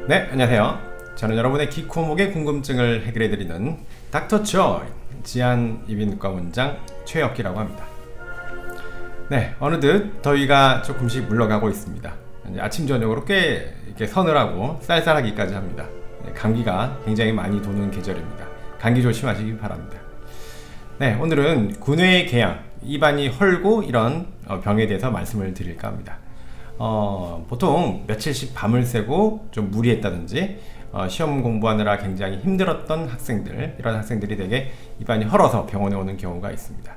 네, 안녕하세요. 저는 여러분의 기코목의 궁금증을 해결해드리는 닥터 조이 지안이비인후과 원장 최혁기라고 합니다. 네, 어느덧 더위가 조금씩 물러가고 있습니다. 이제 아침 저녁으로 꽤 이렇게 서늘하고 쌀쌀하기까지 합니다. 감기가 굉장히 많이 도는 계절입니다. 감기 조심하시기 바랍니다. 네, 오늘은 구뇌의 궤양, 입안이 헐고 이런 병에 대해서 말씀을 드릴까 합니다. 보통 며칠씩 밤을 새고 좀 무리했다든지 시험 공부하느라 굉장히 힘들었던 학생들, 이런 학생들이 되게 입안이 헐어서 병원에 오는 경우가 있습니다.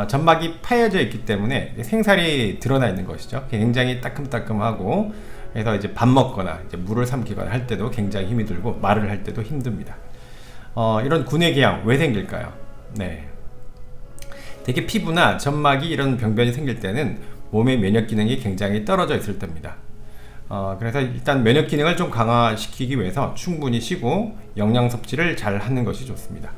점막이 파여져 있기 때문에 생살이 드러나 있는 것이죠. 굉장히 따끔따끔하고, 그래서 이제 밥 먹거나 이제 물을 삼키거나 할 때도 굉장히 힘이 들고 말을 할 때도 힘듭니다. 이런 구뇌궤양 왜 생길까요? 네, 되게 피부나 점막이 이런 병변이 생길 때는 몸의 면역 기능이 굉장히 떨어져 있을 때입니다. 그래서 일단 면역 기능을 좀 강화시키기 위해서 충분히 쉬고 영양 섭취를 잘 하는 것이 좋습니다.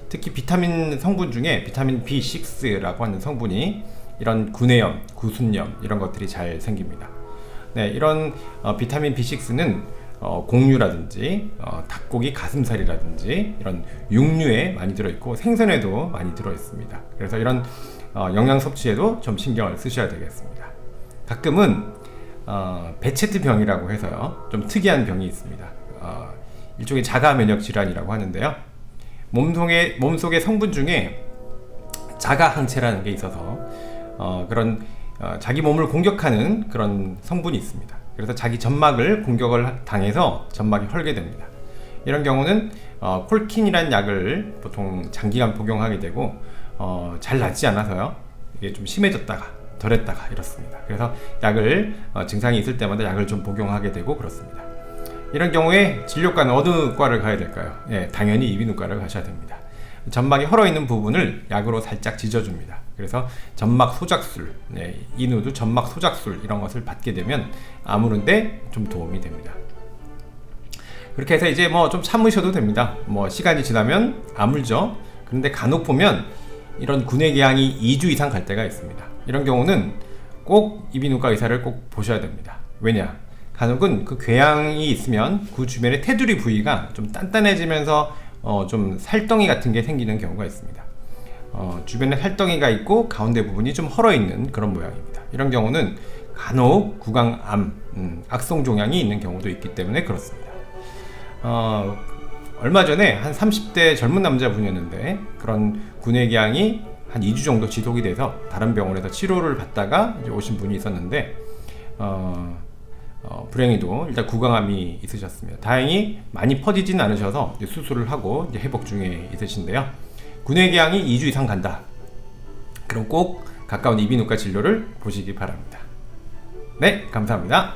특히 비타민 성분 중에 비타민 B6라고 하는 성분이 이런 구내염, 구순염 이런 것들이 잘 생깁니다. 네, 이런 비타민 B6는 곡류라든지 닭고기 가슴살이라든지 이런 육류에 많이 들어있고 생선에도 많이 들어있습니다. 그래서 이런 영양 섭취에도 좀 신경을 쓰셔야 되겠습니다. 가끔은 베체트 병이라고 해서요, 좀 특이한 병이 있습니다. 일종의 자가 면역 질환이라고 하는데요, 몸속의 성분 중에 자가 항체라는 게 있어서 그런 자기 몸을 공격하는 그런 성분이 있습니다. 그래서 자기 점막을 공격을 당해서 점막이 헐게 됩니다. 이런 경우는 콜킨이라는 약을 보통 장기간 복용하게 되고 잘 낫지 않아서요, 이게 좀 심해졌다가 덜했다가 이렇습니다. 그래서 약을 증상이 있을 때마다 약을 좀 복용하게 되고 그렇습니다. 이런 경우에 진료과는 어느 과를 가야 될까요? 예, 당연히 이비인후과를 가셔야 됩니다. 점막이 헐어있는 부분을 약으로 살짝 찢어줍니다. 그래서 점막 소작술, 인후도 점막 소작술 이런 것을 받게 되면 아무른데 좀 도움이 됩니다. 그렇게 해서 이제 좀 참으셔도 됩니다. 시간이 지나면 아물죠. 그런데 간혹 보면 이런 구뇌궤양이 2주 이상 갈 때가 있습니다. 이런 경우는 꼭 이비인후과 의사를 꼭 보셔야 됩니다. 왜냐? 간혹은 그 궤양이 있으면 그 주변의 테두리 부위가 좀 단단해지면서 좀 살덩이 같은 게 생기는 경우가 있습니다. 주변에 살덩이가 있고 가운데 부분이 좀 헐어있는 그런 모양입니다. 이런 경우는 간혹 구강암, 악성 종양이 있는 경우도 있기 때문에 그렇습니다. 얼마 전에 한 30대 젊은 남자분이었는데 그런 구뇌궤양이 한 2주 정도 지속이 돼서 다른 병원에서 치료를 받다가 이제 오신 분이 있었는데 불행히도 일단 구강암이 있으셨습니다. 다행히 많이 퍼지진 않으셔서 이제 수술을 하고 이제 회복 중에 있으신데요. 구뇌궤양이 2주 이상 간다, 그럼 꼭 가까운 이비인후과 진료를 보시기 바랍니다. 네, 감사합니다.